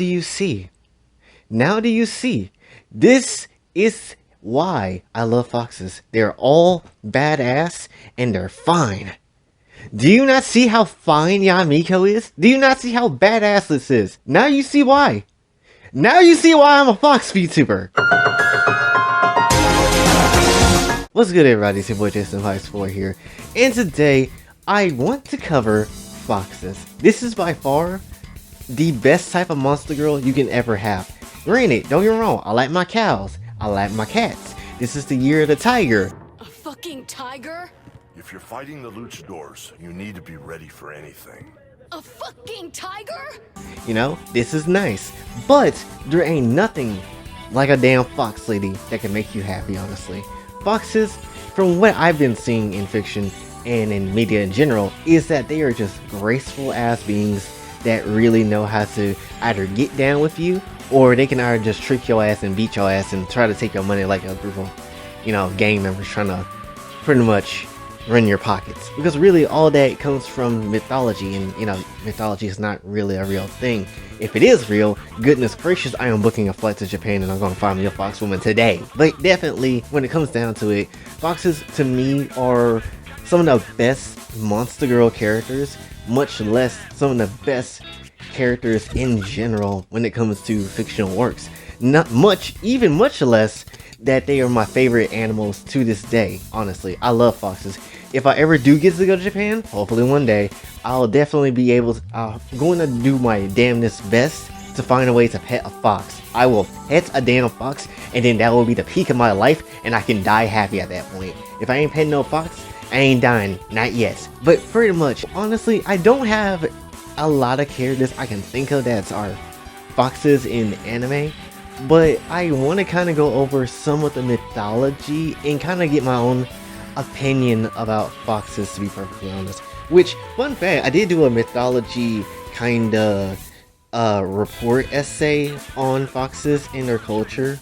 do you see? Now do you see? This is why I love foxes. They're all badass and they're fine. Do you not see how fine Yamiko is? Do you not see how badass this is? Now you see why. Now you see why I'm a fox VTuber. What's good, everybody? It's your boy Jason54 here, and today I want to cover foxes. This is by far the best type of monster girl you can ever have. Granted, don't get me wrong, I like my cows, I like my cats. This is the year of the tiger. A fucking tiger? If you're fighting the luchadors, you need to be ready for anything. A fucking tiger? You know, this is nice, but there ain't nothing like a damn fox lady that can make you happy, honestly. Foxes, from what I've been seeing in fiction and in media in general, is that they are just graceful ass beings that really know how to either get down with you, or they can either just trick your ass and beat your ass and try to take your money like a group of, gang members trying to pretty much run your pockets. Because really all that comes from mythology, and mythology is not really a real thing. If it is real, goodness gracious, I am booking a flight to Japan and I'm gonna find me a fox woman today. But definitely, when it comes down to it, foxes to me are some of the best monster girl characters, much less some of the best characters in general when it comes to fictional works. Not much, even much less that they are my favorite animals to this day. Honestly, I love foxes. If I ever do get to go to Japan, hopefully one day, I'll definitely be able to, I'm going to do my damnedest best to find a way to pet a fox. I will pet a damn fox, and then that will be the peak of my life, and I can die happy at that point. If I ain't petting no fox, I ain't dying, not yet. But pretty much, honestly, I don't have a lot of characters I can think of that are foxes in anime, but I want to kind of go over some of the mythology and kind of get my own opinion about foxes, to be perfectly honest. Which, fun fact, I did do a mythology kind of report essay on foxes and their culture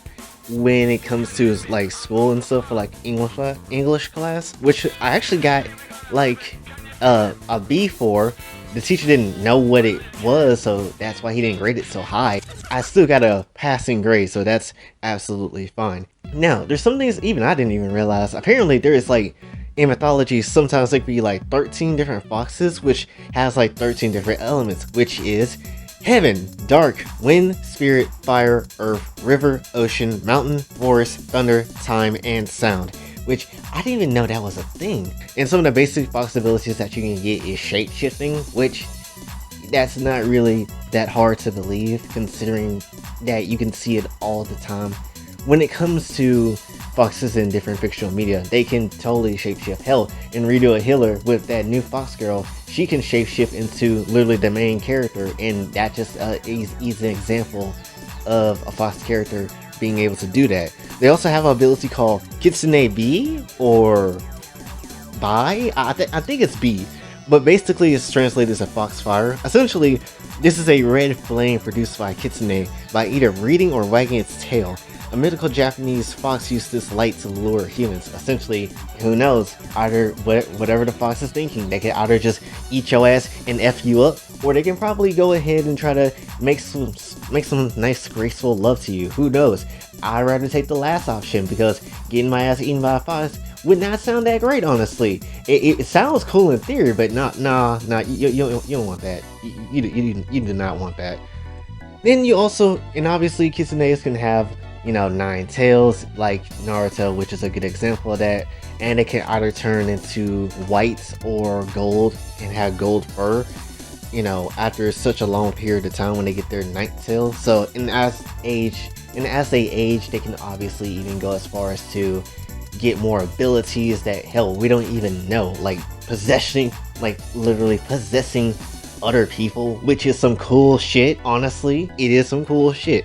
when it comes to like school and stuff for like English class, which I actually got like a B for. The teacher didn't know what it was, so that's why he didn't grade it so high. I still got a passing grade, so that's absolutely fine. Now, there's some things even I didn't even realize. Apparently, there is like, in mythology, sometimes there could be like 13 different foxes, which has like 13 different elements, which is heaven, dark, wind, spirit, fire, earth, river, ocean, mountain, forest, thunder, time, and sound. Which I didn't even know that was a thing. And some of the basic fox abilities that you can get is shape-shifting, which that's not really that hard to believe, considering that you can see it all the time. When it comes to foxes in different fictional media, they can totally shapeshift. Hell, in Redo a Healer with that new fox girl, she can shapeshift into literally the main character, and that just is an example of a fox character being able to do that. They also have an ability called Kitsune B or Bai. I think it's B, but basically it's translated as a foxfire. Essentially, this is a red flame produced by Kitsune by either reading or wagging its tail. A mythical Japanese fox used this light to lure humans. Essentially, who knows, either whatever the fox is thinking, they can either just eat your ass and F you up, or they can probably go ahead and try to make some nice graceful love to you. Who knows? I'd rather take the last option, because getting my ass eaten by a fox would not sound that great, honestly. It sounds cool in theory, but nah, you don't want that. You do not want that. Then you also, and obviously Kitsunes can have, 9 tails like Naruto, which is a good example of that, and it can either turn into white or gold and have gold fur, after such a long period of time when they get their 9th tail. So as they age, they can obviously even go as far as to get more abilities that, hell, we don't even know, like literally possessing other people, which is some cool shit. Honestly, it is some cool shit.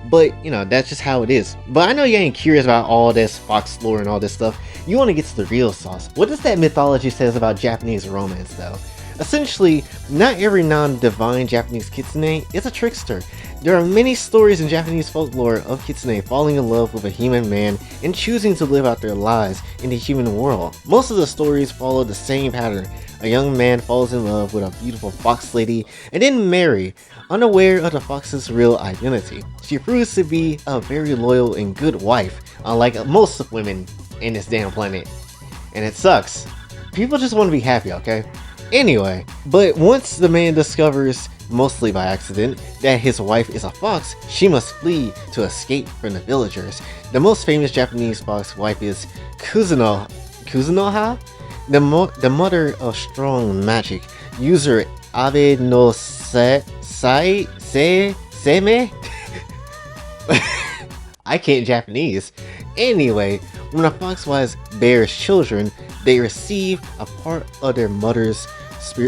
But, that's just how it is. But I know you ain't curious about all this fox lore and all this stuff. You want to get to the real sauce. What does that mythology says about Japanese romance, though? Essentially, not every non-divine Japanese kitsune is a trickster. There are many stories in Japanese folklore of kitsune falling in love with a human man and choosing to live out their lives in the human world. Most of the stories follow the same pattern. A young man falls in love with a beautiful fox lady and then marry, unaware of the fox's real identity. She proves to be a very loyal and good wife, unlike most women in this damn planet. And it sucks. People just want to be happy, okay? Anyway, but once the man discovers, mostly by accident, that his wife is a fox, she must flee to escape from the villagers. The most famous Japanese fox wife is Kuzunoha, the mother of strong magic. User Abe no Seme? I can't Japanese. Anyway, when a fox wife bears children, they receive a part of their mother's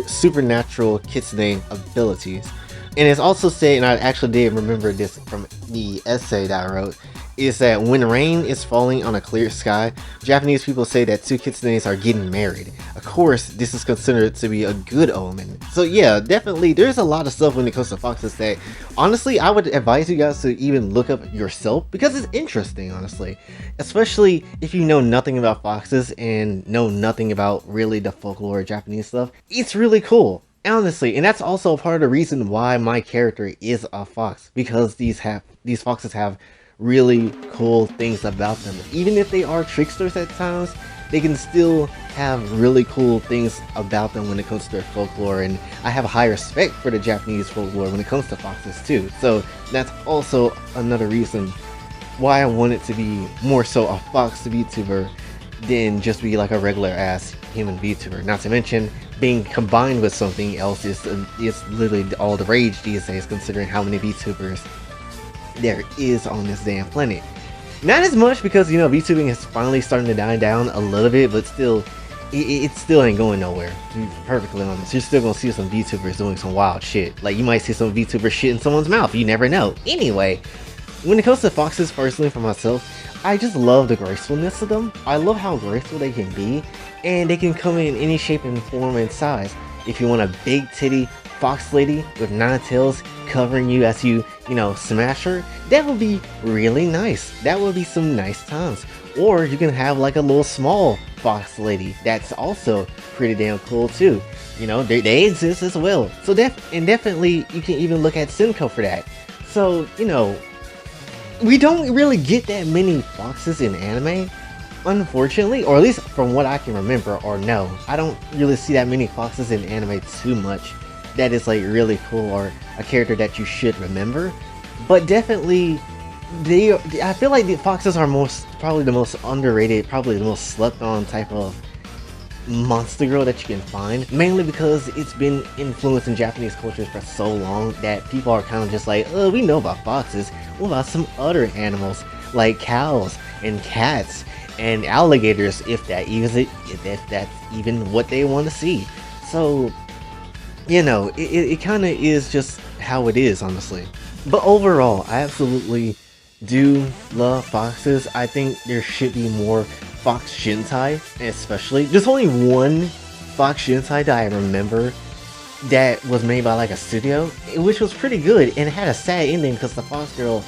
supernatural kitsune abilities. And it's also said, and I actually did remember this from the essay that I wrote, is that when rain is falling on a clear sky, Japanese people say that two kitsunes are getting married. Of course, this is considered to be a good omen. So yeah, definitely, there's a lot of stuff when it comes to foxes that, honestly, I would advise you guys to even look up yourself, because it's interesting, honestly. Especially if you know nothing about foxes and know nothing about really the folklore of Japanese stuff. It's really cool. Honestly, and that's also part of the reason why my character is a fox, because these foxes have really cool things about them. Even if they are tricksters at times, they can still have really cool things about them when it comes to their folklore, and I have a high respect for the Japanese folklore when it comes to foxes too. So that's also another reason why I want it to be more so a fox VTuber than just be like a regular ass human VTuber. Not to mention, being combined with something else is literally all the rage these days, considering how many VTubers there is on this damn planet. Not as much because, you know, VTubing is finally starting to die down a little bit, but still, it still ain't going nowhere, to be perfectly honest. You're still gonna see some VTubers doing some wild shit. Like, you might see some VTubers shit in someone's mouth, you never know. Anyway, when it comes to foxes, personally for myself, I just love the gracefulness of them. I love how graceful they can be, and they can come in any shape and form and size. If you want a big titty fox lady with 9 tails covering you as you know, smash her, that would be really nice. That would be some nice times. Or you can have like a little small fox lady that's also pretty damn cool too. You know, they exist as well. So definitely you can even look at Simcoe for that. So, you know, we don't really get that many foxes in anime, unfortunately, or at least from what I can remember or know. I don't really see that many foxes in anime too much that is like really cool or a character that you should remember. But definitely, I feel like the foxes are probably the most underrated, probably the most slept on type of monster girl that you can find, mainly because it's been influenced in Japanese cultures for so long that people are kind of just like, oh, we know about foxes, what about some other animals like cows and cats and alligators, if that's even what they want to see. So, you know, it kind of is just how it is, honestly. But overall, I absolutely do love foxes. I think there should be more fox hentai, especially. There's only one fox hentai that I remember that was made by like a studio, which was pretty good, and it had a sad ending because the fox girl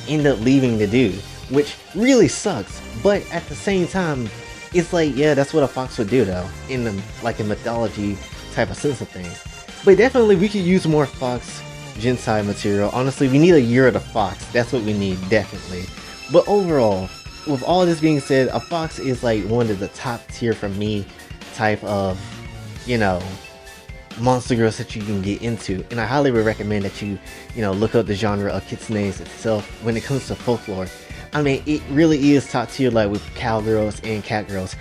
ended up leaving the dude, which really sucks. But at the same time, it's like, yeah, that's what a fox would do though, in the like a mythology type of sense of things. But definitely we could use more fox hentai material. Honestly, we need a year of the fox. That's what we need, definitely. But overall, with all this being said, a fox is like one of the top tier for me type of, you know, monster girls that you can get into, and I highly would recommend that you know, look up the genre of kitsunes itself when it comes to folklore. I mean, it really is top tier, like with cowgirls and catgirls.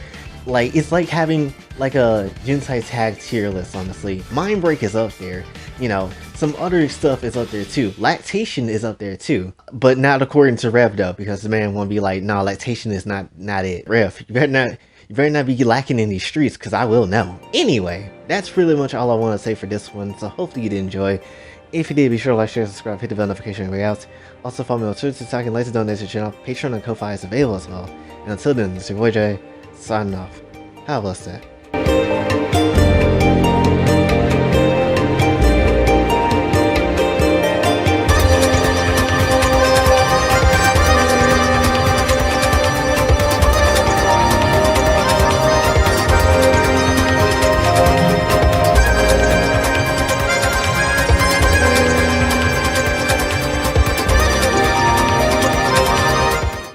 Like, it's like having like a hentai tag tier list, honestly. Mind Break is up there, you know, some other stuff is up there too. Lactation is up there too, but not according to Rev though, because the man won't be like, nah, lactation is not it. Rev, you better not be lacking in these streets, because I will know. Anyway, that's pretty much all I want to say for this one, so hopefully you did enjoy. If you did, be sure to like, share, subscribe, hit the bell notification way out. Also follow me on Twitter, TikTok, and like to donate to the channel. Patreon and Ko-Fi is available as well. And until then, it's your boy Jay, signing off. Have a blessed day.